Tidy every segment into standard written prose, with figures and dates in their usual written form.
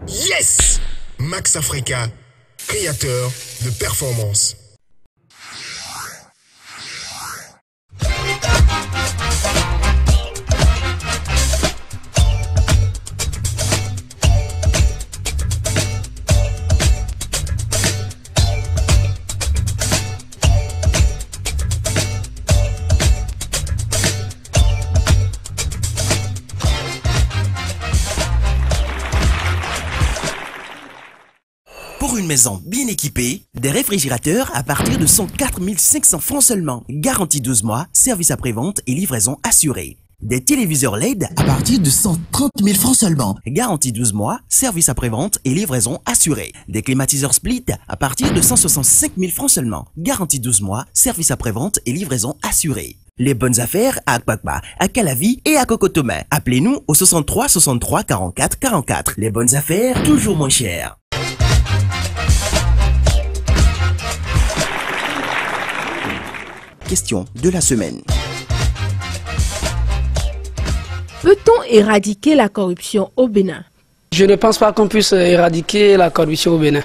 Yes! Max Africa, créateur de performance. Pour une maison bien équipée, des réfrigérateurs à partir de 104 500 francs seulement. Garantie 12 mois, service après-vente et livraison assurée. Des téléviseurs LED à partir de 130 000 francs seulement. Garantie 12 mois, service après-vente et livraison assurée. Des climatiseurs Split à partir de 165 000 francs seulement. Garantie 12 mois, service après-vente et livraison assurée. Les bonnes affaires à Akpakpa, à Calavi et à Cocotomé. Appelez-nous au 63 63 44 44. Les bonnes affaires, toujours moins chères. Question de la semaine. Peut-on éradiquer la corruption au Bénin? Je ne pense pas qu'on puisse éradiquer la corruption au Bénin.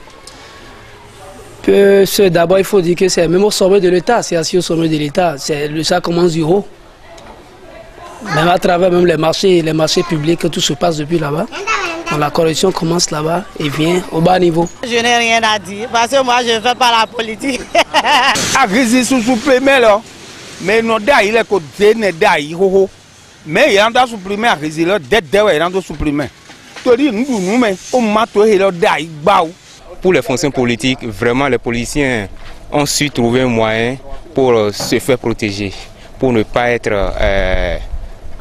D'abord, il faut dire que c'est même au sommet de l'État, c'est assis au sommet de l'État. Ça commence du haut. Même à travers même les marchés publics, tout se passe depuis là-bas. La corruption commence là-bas et vient au bas niveau. Je n'ai rien à dire parce que moi je ne fais pas la politique. Agrisi supprimer là, mais non il est côté ne d'ailleurs ho, mais il en a supprimé agrisi là, dès il en a supprimé. Toi nous mais on m'a trouvé là d'ailleurs bao. Pour les fonctions politiques, vraiment les policiers ont su trouver un moyen pour se faire protéger, pour ne pas être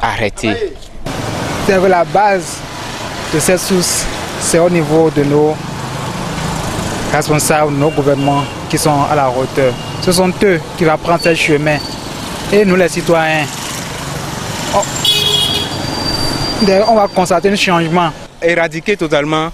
arrêtés. C'est la base de cette source, c'est au niveau de nos responsables, nos gouvernements qui sont à la hauteur. Ce sont eux qui vont prendre ce chemin. Et nous les citoyens, on va constater un changement. Éradiquer totalement,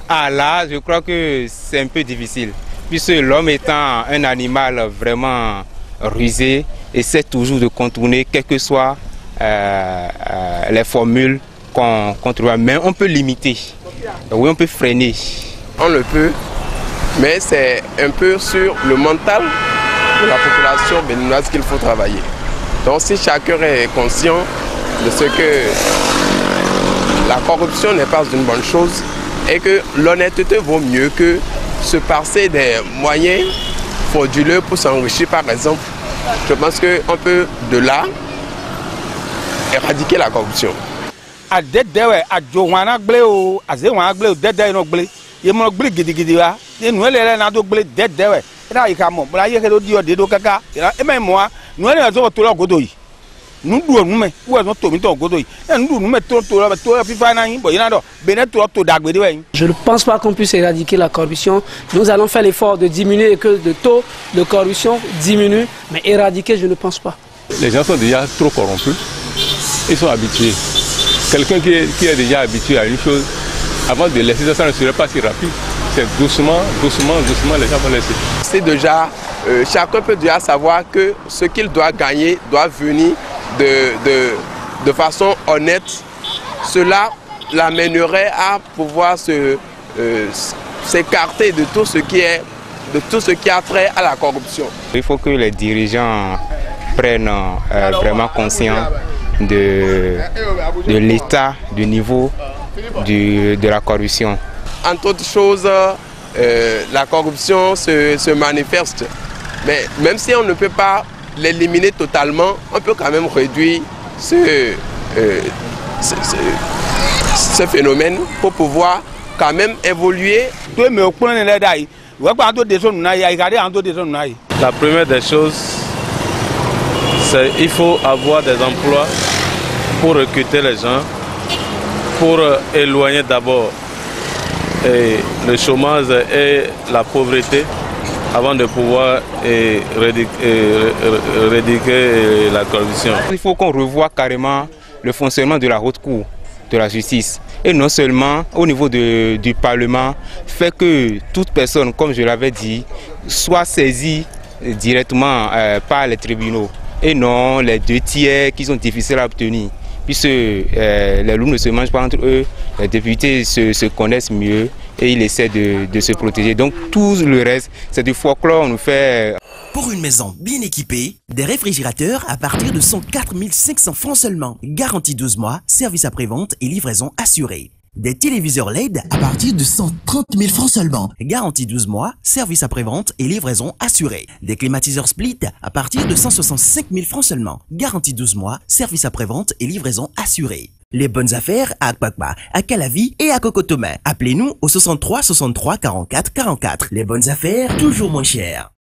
là je crois que c'est un peu difficile. Puisque l'homme étant un animal vraiment rusé, essaie toujours de contourner quelles que soient les formules qu'on trouve, mais on peut limiter, oui on peut freiner. On le peut, mais c'est un peu sur le mental de la population béninoise qu'il faut travailler. Donc si chacun est conscient de ce que la corruption n'est pas une bonne chose et que l'honnêteté vaut mieux que se passer des moyens frauduleux pour s'enrichir par exemple, je pense qu'on peut de là éradiquer la corruption. A dedewe a jowana gble o azewana gble o dedewe no gble ye mo gble gidigidi wa ye nu ele na do gble dedewe ina ika mo bla ye ke do di o de do kaka e me mo nu ele zo to lo godo yi nu du onu me wo zo to mi to godo yi nu du nu me to fifa na yin bo yin do be ne to dagbe de we. Je ne pense pas qu'on puisse éradiquer la corruption. Nous allons faire l'effort de diminuer et que le taux de corruption diminue, mais éradiquer je ne pense pas. Les gens sont déjà trop corrompus. Ils sont habitués. Quelqu'un qui est déjà habitué à une chose, avant de laisser ça ne serait pas si rapide. C'est doucement, les gens vont laisser. C'est déjà, chacun peut déjà savoir que ce qu'il doit gagner doit venir de façon honnête. Cela l'amènerait à pouvoir s'écarter de tout ce qui a trait à la corruption. Il faut que les dirigeants prennent vraiment conscience de l'état, du niveau de la corruption. Entre autres choses, la corruption se manifeste. Mais même si on ne peut pas l'éliminer totalement, on peut quand même réduire ce phénomène pour pouvoir quand même évoluer. La première des choses, c'est qu'il faut avoir des emplois pour recruter les gens, pour éloigner d'abord le chômage et la pauvreté avant de pouvoir éradiquer la corruption. Il faut qu'on revoie carrément le fonctionnement de la haute cour de la justice. Et non seulement au niveau du Parlement, fait que toute personne, comme je l'avais dit, soit saisie directement par les tribunaux et non les 2 tiers qui sont difficiles à obtenir. puisque les loups ne se mangent pas entre eux, les députés se connaissent mieux et ils essaient de se protéger. Donc tout le reste, c'est du folklore, on nous fait... Pour une maison bien équipée, des réfrigérateurs à partir de 104 500 francs seulement. Garantie 12 mois, service après-vente et livraison assurée. Des téléviseurs LED à partir de 130 000 francs seulement. Garantie 12 mois, service après-vente et livraison assurée. Des climatiseurs Split à partir de 165 000 francs seulement. Garantie 12 mois, service après-vente et livraison assurée. Les bonnes affaires à Akpakpa, à Calavi et à Cocotomin. Appelez-nous au 63 63 44 44. Les bonnes affaires, toujours moins chères.